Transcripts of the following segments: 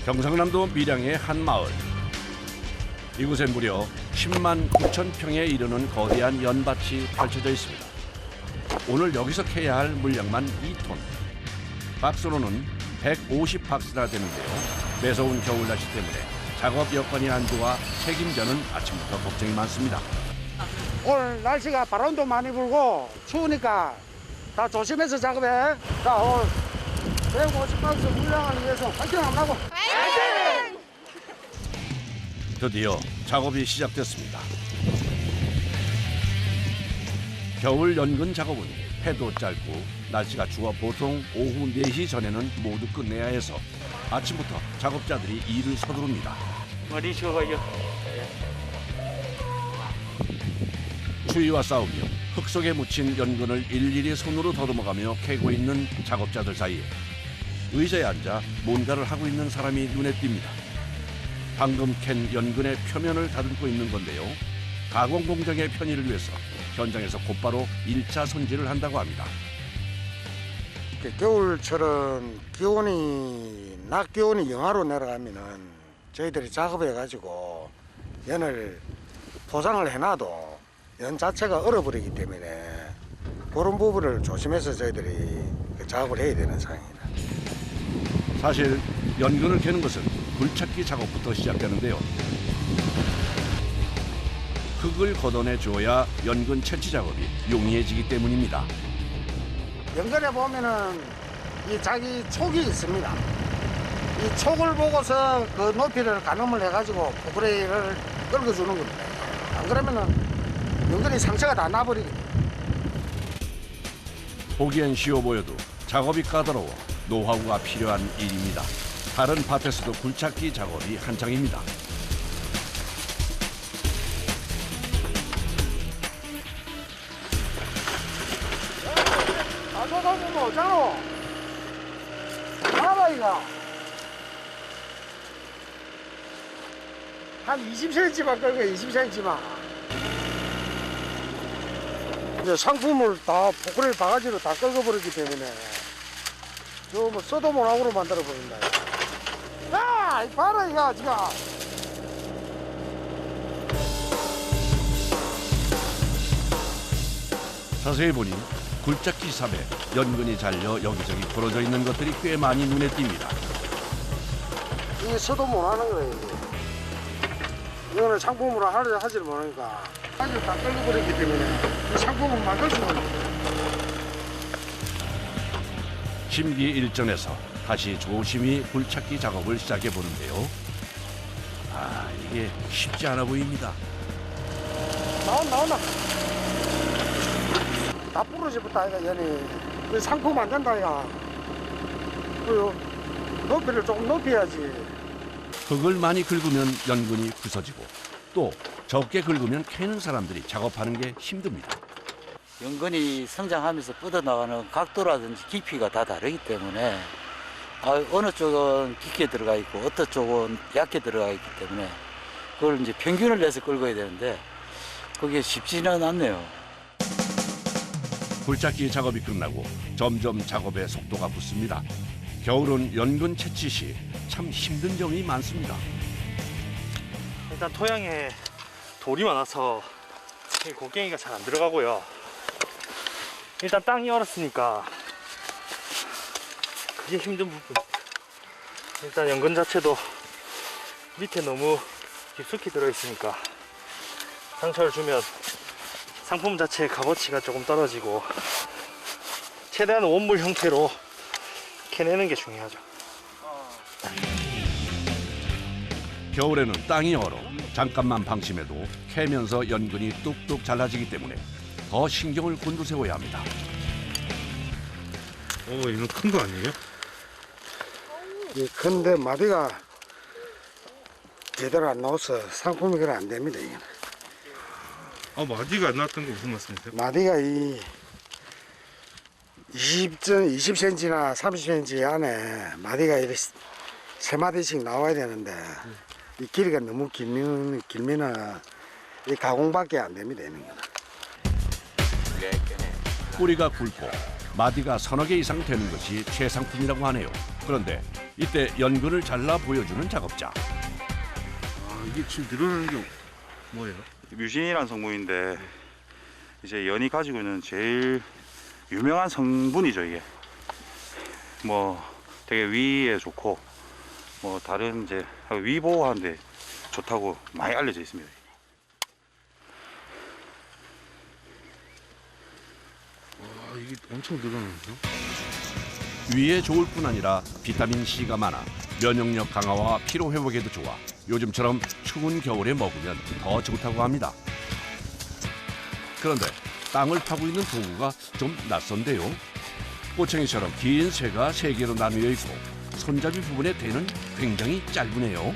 경상남도 밀양의 한 마을. 이곳에 무려 10만 9천 평에 이르는 거대한 연밭이 펼쳐져 있습니다. 오늘 여기서 캐야 할 물량만 2톤. 박스로는 150박스나 되는데요. 매서운 겨울 날씨 때문에 작업 여건이 안 좋아 책임자는 아침부터 걱정이 많습니다. 오늘 날씨가 바람도 많이 불고 추우니까 다 조심해서 작업해. 자, 오늘 150박스 물량을 위해서 화이팅 한번 하고. 드디어 작업이 시작됐습니다. 겨울 연근 작업은 해도 짧고 날씨가 추워 보통 오후 4시 전에는 모두 끝내야 해서 아침부터 작업자들이 일을 서두릅니다. 머리 쉬어가요. 추위와 싸우며 흙 속에 묻힌 연근을 일일이 손으로 더듬어가며 캐고 있는 작업자들 사이에 의자에 앉아 뭔가를 하고 있는 사람이 눈에 띕니다. 방금 캔 연근의 표면을 다듬고 있는 건데요. 가공 공정의 편의를 위해서 현장에서 곧바로 1차 손질을 한다고 합니다. 겨울처럼 낮 기온이 영하로 내려가면은 저희들이 작업해가지고 연을 포장을 해놔도 연 자체가 얼어버리기 때문에 그런 부분을 조심해서 저희들이 작업을 해야 되는 상황입니다. 사실 연근을 캐는 것은 굴착기 작업부터 시작되는데요. 흙을 걷어내 줘야 연근 채취 작업이 용이해지기 때문입니다. 연근에 보면은 이 자기 촉이 있습니다. 이 촉을 보고서 그 높이를 가늠을 해가지고 포크레인을 긁어주는 겁니다. 안 그러면은 연근이 상처가 다 나버리거든요. 보기엔 쉬워 보여도 작업이 까다로워 노하우가 필요한 일입니다. 다른 밭에서도 굴착기 작업이 한창입니다. 보면 오잖아. 봐봐 이거. 한 20cm만 끌고 20cm만. 이제 상품을 다 포크레인 바가지로 다 긁어버리기 때문에 저 뭐 써도 못하고로 만들어 버린다. 야, 봐라 이거 지금. 자세히 보니 굴착기 삽에 연근이 잘려 여기저기 부러져 있는 것들이 꽤 많이 눈에 띕니다. 이게 써도 못하는 거예요. 이거는 상품으로 하지를 못하니까 바가지로 다 긁어버리기 때문에 이 상품을 만들 수가 없어요. 심기일전에서 다시 조심히 굴착기 작업을 시작해 보는데요. 아, 이게 쉽지 않아 보입니다. 나온다. 다 부러지부터 아이가 연이 그 상품 안 된다 아이가. 그 높이를 조금 높여야지. 흙을 많이 긁으면 연근이 부서지고 또 적게 긁으면 캐는 사람들이 작업하는 게 힘듭니다. 연근이 성장하면서 뻗어나가는 각도라든지 깊이가 다 다르기 때문에 어느 쪽은 깊게 들어가 있고 어떤 쪽은 얕게 들어가 있기 때문에 그걸 이제 평균을 내서 긁어야 되는데 그게 쉽지는 않네요. 굴착기 작업이 끝나고 점점 작업의 속도가 붙습니다. 겨울은 연근 채취 시 참 힘든 점이 많습니다. 일단 토양에 돌이 많아서 곡괭이가 잘 안 들어가고요. 일단 땅이 얼었으니까 그게 힘든 부분. 일단 연근 자체도 밑에 너무 깊숙이 들어있으니까 상처를 주면 상품 자체의 값어치가 조금 떨어지고 최대한 원물 형태로 캐내는 게 중요하죠. 겨울에는 땅이 얼어 잠깐만 방심해도 캐면서 연근이 뚝뚝 잘라지기 때문에 더 신경을 곤두세워야 합니다. 이건 큰 거 아니에요? 근데 마디가 제대로 안 나와서 상품이 그래 안 됩니다. 이게. 마디가 안 나왔던 게 무슨 말씀이세요? 마디가 이 20cm나 30cm 안에 마디가 이렇게 3마디씩 나와야 되는데 이 길이가 너무 길면은 이 가공밖에 안 됩니다. 이는. 뿌리가 굵고 마디가 서너 개 이상 되는 것이 최상품이라고 하네요. 그런데 이때 연근을 잘라 보여주는 작업자. 아, 이게 지금 늘어나는 게 뭐예요? 뮤신이라는 성분인데 이제 연이 가지고 있는 제일 유명한 성분이죠. 이게 뭐 되게 위에 좋고 뭐 다른 이제 위 보호하는데 좋다고 많이 알려져 있습니다. 와, 이게 엄청 늘어나는데요? 위에 좋을 뿐 아니라 비타민 C가 많아 면역력 강화와 피로 회복에도 좋아 요즘처럼 추운 겨울에 먹으면 더 좋다고 합니다. 그런데 땅을 파고 있는 도구가 좀 낯선데요. 꼬챙이처럼 긴 쇠가 3개로 나누어 있고 손잡이 부분의 대는 굉장히 짧으네요.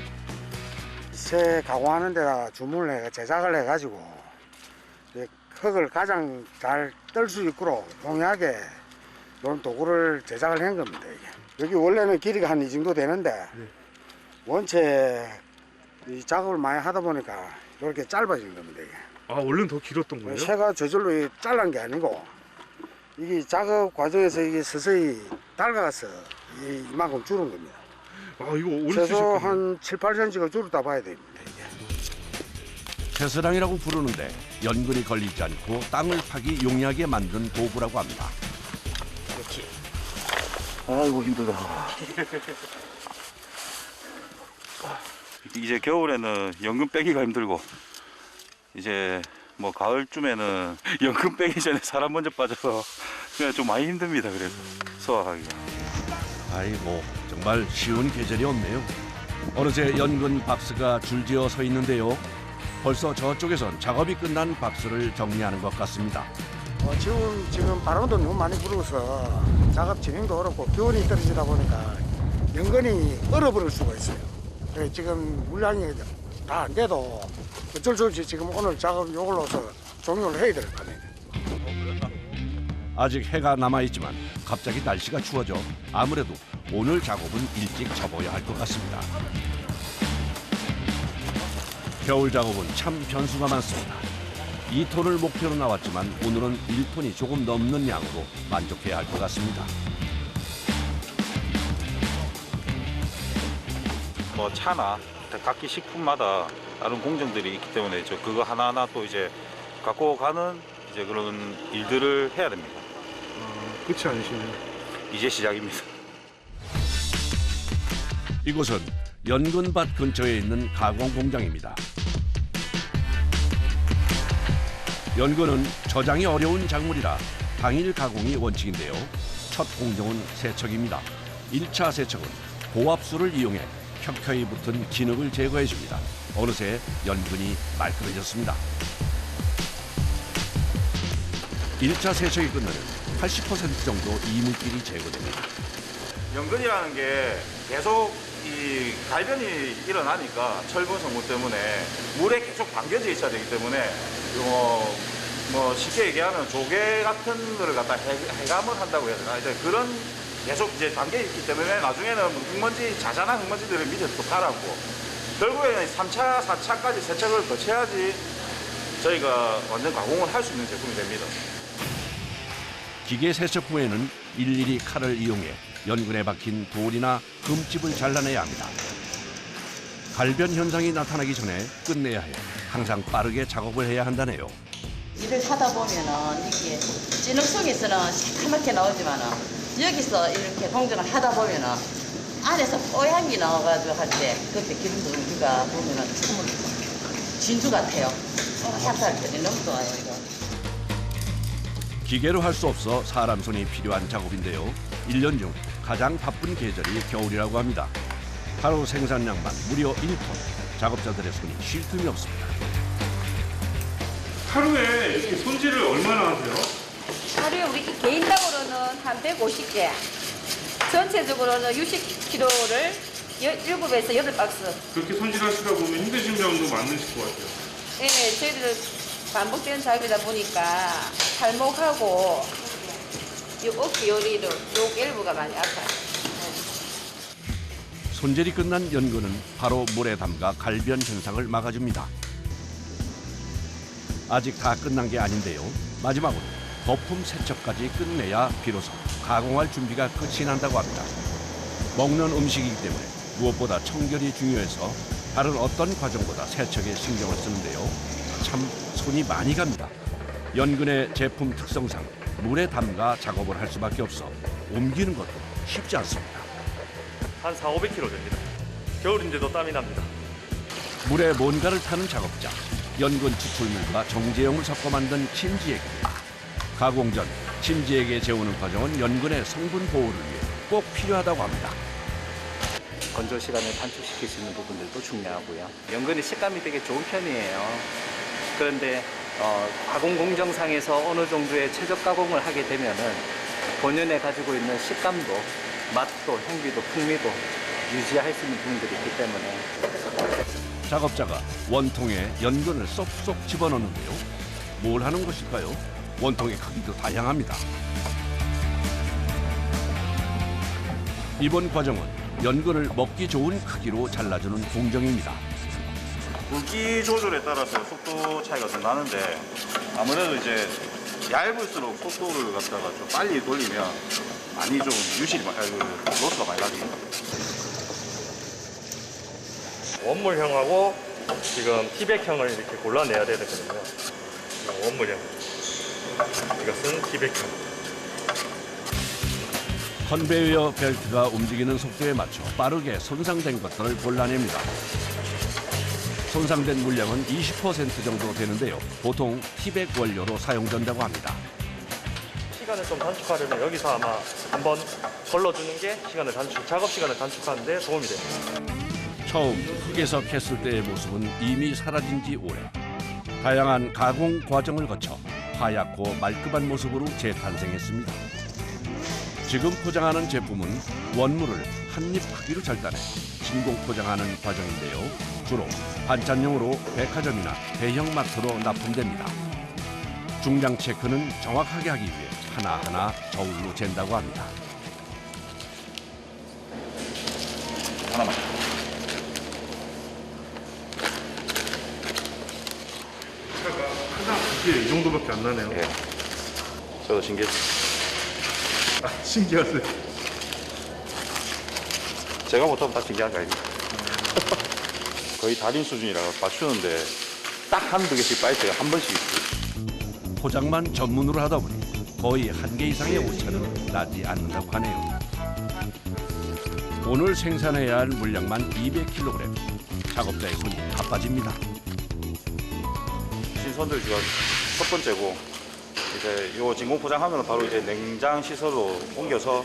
새 가공하는 데다 주문을 해 제작을 해가지고 흙을 가장 잘 뜰 수 있도록 용이하게 이런 도구를 제작을 한 겁니다. 이게. 여기 원래는 길이가 한 이 정도 되는데 원체 이 작업을 많이 하다 보니까 이렇게 짧아진 겁니다. 이게. 아, 원래는 더 길었던 거예요? 새가 저절로 잘란 게 아니고 이게 작업 과정에서 이게 서서히 닳아가서 이만큼 줄은 겁니다. 아, 이거 오래 최소 쓰셨군요. 한 7, 8cm가 줄었다 봐야 됩니다. 이게. 채스랑이라고 부르는데 연근이 걸리지 않고 땅을 파기 용이하게 만든 도구라고 합니다. 아이고 힘들다. 이제 겨울에는 연근 빼기가 힘들고 이제 뭐 가을쯤에는 연근 빼기 전에 사람 먼저 빠져서 그냥 좀 많이 힘듭니다. 그래서 수확하기가. 아이고 정말 쉬운 계절이 없네요. 어느새 연근 박스가 줄지어 서 있는데요. 벌써 저쪽에선 작업이 끝난 박스를 정리하는 것 같습니다. 지금 바람도 너무 많이 불어서 작업 진행도 어렵고 기온이 떨어지다 보니까 연근이 얼어버릴 수가 있어요. 그래서 지금 물량이 다 안 돼도 어쩔 수 없이 지금 오늘 작업 요걸로서 종료를 해야 될 겁니다. 아직 해가 남아있지만 갑자기 날씨가 추워져 아무래도 오늘 작업은 일찍 접어야 할 것 같습니다. 겨울 작업은 참 변수가 많습니다. 2톤을 목표로 나왔지만 오늘은 1톤이 조금 넘는 양으로 만족해야 할 것 같습니다. 뭐 차나 각기 식품마다 다른 공정들이 있기 때문에 저 그거 하나하나 또 이제 갖고 가는 이제 그런 일들을 해야 됩니다. 끝이 아니시네요. 이제 시작입니다. 이곳은 연근밭 근처에 있는 가공 공장입니다. 연근은 저장이 어려운 작물이라 당일 가공이 원칙인데요. 첫 공정은 세척입니다. 1차 세척은 고압수를 이용해 켜켜이 붙은 진흙을 제거해줍니다. 어느새 연근이 말끔해졌습니다. 1차 세척이 끝나면 80% 정도 이물질이 제거됩니다. 연근이라는 게 계속 이 갈변이 일어나니까 철분 성분 때문에 물에 계속 담겨져 있어야 되기 때문에 뭐 쉽게 얘기하면 조개 같은 거를 갖다 해감을 한다고 해야 되나? 이제 그런 계속 이제 담겨 있기 때문에 나중에는 흙먼지 자잘한 흙먼지들을 밑에 또 깔았고 결국에는 3차, 4차까지 세척을 거쳐야지 저희가 완전 가공을 할 수 있는 제품이 됩니다. 기계 세척 후에는 일일이 칼을 이용해 연근에 박힌 돌이나 흠집을 잘라내야 합니다. 갈변 현상이 나타나기 전에 끝내야 해 항상 빠르게 작업을 해야 한다네요. 일을 하다 보면은 이게 진흙 속에서는 시커멓게 나오지만은 여기서 이렇게 공정을 하다 보면은 안에서 뽀얀게 나와가지고 할 때 그때 기름도 우리가 보면은 정말 진주 같아요. 샷할 때 너무 좋아요 이거. 기계로 할 수 없어 사람 손이 필요한 작업인데요. 1년 중 가장 바쁜 계절이 겨울이라고 합니다. 하루 생산량만 무려 1톤. 작업자들의 손이 쉴 틈이 없습니다. 하루에 이렇게 손질을 얼마나 하세요? 하루에 우리 개인당으로는 한 150개, 전체적으로는 60kg를 7에서 8박스. 그렇게 손질하시다 보면 힘드신 점도 많으실 것 같아요. 네, 저희들 반복되는 작업이다 보니까 발목하고 이 어깨 요리로 요 일부가 많이 아파요. 손질이 끝난 연근은 바로 물에 담가 갈변 현상을 막아줍니다. 아직 다 끝난 게 아닌데요. 마지막으로 거품 세척까지 끝내야 비로소 가공할 준비가 끝이 난다고 합니다. 먹는 음식이기 때문에 무엇보다 청결이 중요해서 다른 어떤 과정보다 세척에 신경을 쓰는데요. 참 손이 많이 갑니다. 연근의 제품 특성상 물에 담가 작업을 할 수밖에 없어 옮기는 것도 쉽지 않습니다. 한 400~500kg 됩니다. 겨울인데도 땀이 납니다. 물에 뭔가를 타는 작업자, 연근 추출물과 정제용을 섞어 만든 침지액. 가공 전 침지액에 재우는 과정은 연근의 성분 보호를 위해 꼭 필요하다고 합니다. 건조 시간을 단축시킬 수 있는 부분들도 중요하고요. 연근이 식감이 되게 좋은 편이에요. 그런데 가공 공정상에서 어느 정도의 최적 가공을 하게 되면은 본연에 가지고 있는 식감도, 맛도, 향기도, 풍미도 유지할 수 있는 부분들이 있기 때문에. 작업자가 원통에 연근을 쏙쏙 집어넣는데요. 뭘 하는 것일까요? 원통의 크기도 다양합니다. 이번 과정은 연근을 먹기 좋은 크기로 잘라주는 공정입니다. 굵기 조절에 따라서 속도 차이가 좀 나는데 아무래도 이제 얇을수록 속도를 갖다가 좀 빨리 돌리면 많이 좀 로스가 많이 나죠. 원물형하고 지금 티백형을 이렇게 골라내야 되거든요. 원물형. 이것은 티백형. 컨베이어 벨트가 움직이는 속도에 맞춰 빠르게 손상된 것들을 골라냅니다. 손상된 물량은 20% 정도 되는데요. 보통 티백 원료로 사용된다고 합니다. 시간을 좀 단축하려면 여기서 아마 한번 걸러주는 게 작업 시간을 단축하는 데 도움이 됩니다. 처음 흙에서 캤을 때의 모습은 이미 사라진 지 오래. 다양한 가공 과정을 거쳐 하얗고 말끔한 모습으로 재탄생했습니다. 지금 포장하는 제품은 원물을 한입 크기로 절단해 진공 포장하는 과정인데요. 주로 반찬용으로 백화점이나 대형 마트로 납품됩니다. 중량 체크는 정확하게 하기 위해 하나하나 저울로 잰다고 합니다. 하나만. 이게 이 정도밖에 안 나네요. 예. 저도 신기했어요. 신기하세요. 제가 못하면 다 신기한 거 아닙니까? 거의 달인 수준이라 맞추는데 딱 한두 개씩 빠질 때가 한 번씩 있어요. 포장만 전문으로 하다 보니 거의 한 개 이상의 오차는 나지 않는다고 하네요. 오늘 생산해야 할 물량만 200kg. 작업자의 손이 바빠집니다. 신선들 지금 첫 번째고 이제 요 진공 포장하면 바로 이제 냉장 시설로 옮겨서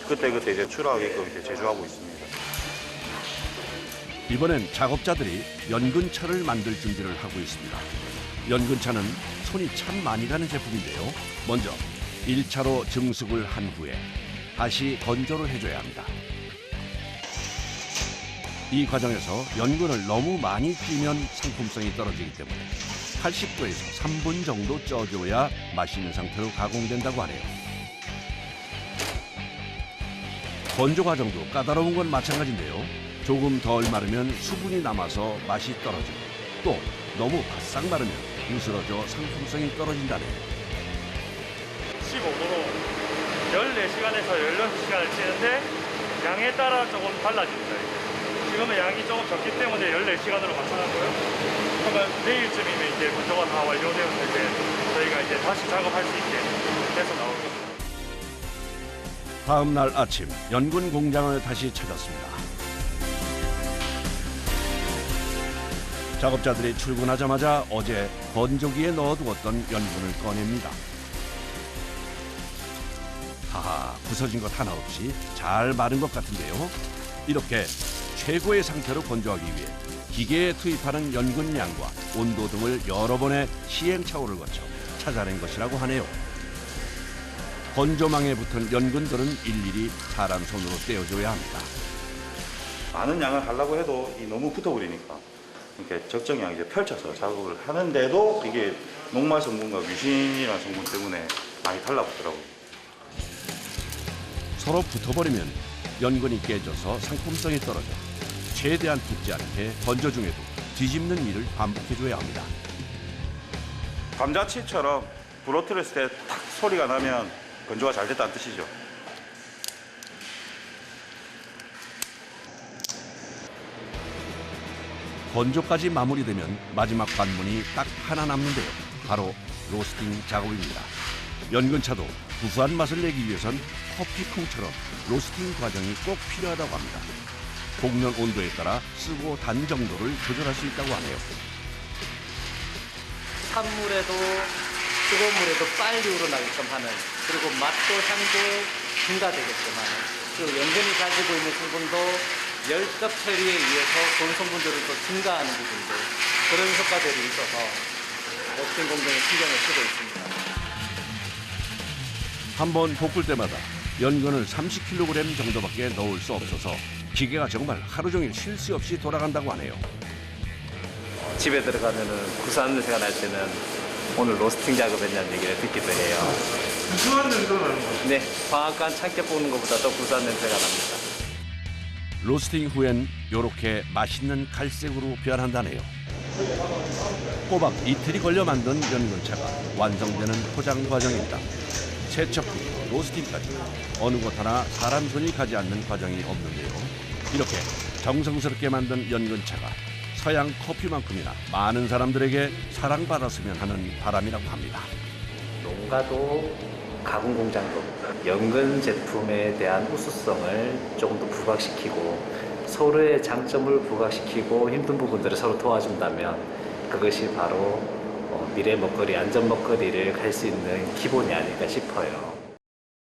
그때 이제 출하하게끔 이제 제조하고 있습니다. 이번엔 작업자들이 연근차를 만들 준비를 하고 있습니다. 연근차는 손이 참 많이 가는 제품인데요. 먼저 1차로 증숙을 한 후에 다시 건조를 해줘야 합니다. 이 과정에서 연근을 너무 많이 찌면 상품성이 떨어지기 때문에 80도에서 3분 정도 쪄줘야 맛있는 상태로 가공된다고 하네요. 건조 과정도 까다로운 건 마찬가지인데요. 조금 덜 마르면 수분이 남아서 맛이 떨어지고 또 너무 바싹 마르면 으스러져 상품성이 떨어진다네요. 15도로 14시간에서 16시간을 찌는데 양에 따라 조금 달라집니다. 지금은 양이 조금 적기 때문에 14시간으로 맞춰놨고요. 그러면 내일쯤이면 이제 건조가 다 완료되었을 때 저희가 이제 다시 작업할 수 있게 해서 나올 겁니다. 다음 날 아침 연근 공장을 다시 찾았습니다. 작업자들이 출근하자마자 어제 건조기에 넣어두었던 연근을 꺼냅니다. 하하, 부서진 것 하나 없이 잘 마른 것 같은데요. 이렇게 최고의 상태로 건조하기 위해 기계에 투입하는 연근 양과 온도 등을 여러 번의 시행착오를 거쳐 찾아낸 것이라고 하네요. 건조망에 붙은 연근들은 일일이 사람 손으로 떼어줘야 합니다. 많은 양을 하려고 해도 너무 붙어버리니까 이렇게 적정량 이제 펼쳐서 작업을 하는데도 이게 녹말 성분과 뮤신이라는 성분 때문에 많이 달라붙더라고요. 서로 붙어버리면 연근이 깨져서 상품성이 떨어져 최대한 붙지 않게 건조 중에도 뒤집는 일을 반복해줘야 합니다. 감자칩처럼 부러뜨렸을 때 탁 소리가 나면 건조가 잘 됐다는 뜻이죠. 건조까지 마무리되면 마지막 관문이 딱 하나 남는데요. 바로 로스팅 작업입니다. 연근차도 구수한 맛을 내기 위해선 커피콩처럼 로스팅 과정이 꼭 필요하다고 합니다. 볶는 온도에 따라 쓰고 단 정도를 조절할 수 있다고 하네요. 찬물에도 뜨거운 물에도 빨리 우러나게끔 하는, 그리고 맛도 향도 증가되게끔 하는, 그리고 연근이 가지고 있는 성분도 열적 처리에 의해서 좋은 성분들을 또 증가하는 부분들, 그런 효과들이 있어서 로스팅 공정에 신경을 쓰고 있습니다. 한 번 볶을 때마다 연근을 30kg 정도밖에 넣을 수 없어서 기계가 정말 하루 종일 쉴 새 없이 돌아간다고 하네요. 집에 들어가면은 구수한 냄새가 날 때는 오늘 로스팅 작업했냐는 얘기를 듣기도 해요. 구수한 냄새가 나는 거예요? 네, 방앗간 참깨 볶는 것보다 더 구수한 냄새가 납니다. 로스팅 후엔 이렇게 맛있는 갈색으로 변한다네요. 꼬박 이틀이 걸려 만든 연근차가 완성되는 포장 과정입니다. 세척부터 로스팅까지 어느 곳 하나 사람 손이 가지 않는 과정이 없는데요. 이렇게 정성스럽게 만든 연근차가 서양 커피만큼이나 많은 사람들에게 사랑받았으면 하는 바람이라고 합니다. 농가도 가공 공장도 연근 제품에 대한 우수성을 조금 더 부각시키고 서로의 장점을 부각시키고 힘든 부분들을 서로 도와준다면 그것이 바로 미래 먹거리, 안전 먹거리를 갈 수 있는 기본이 아닐까 싶어요.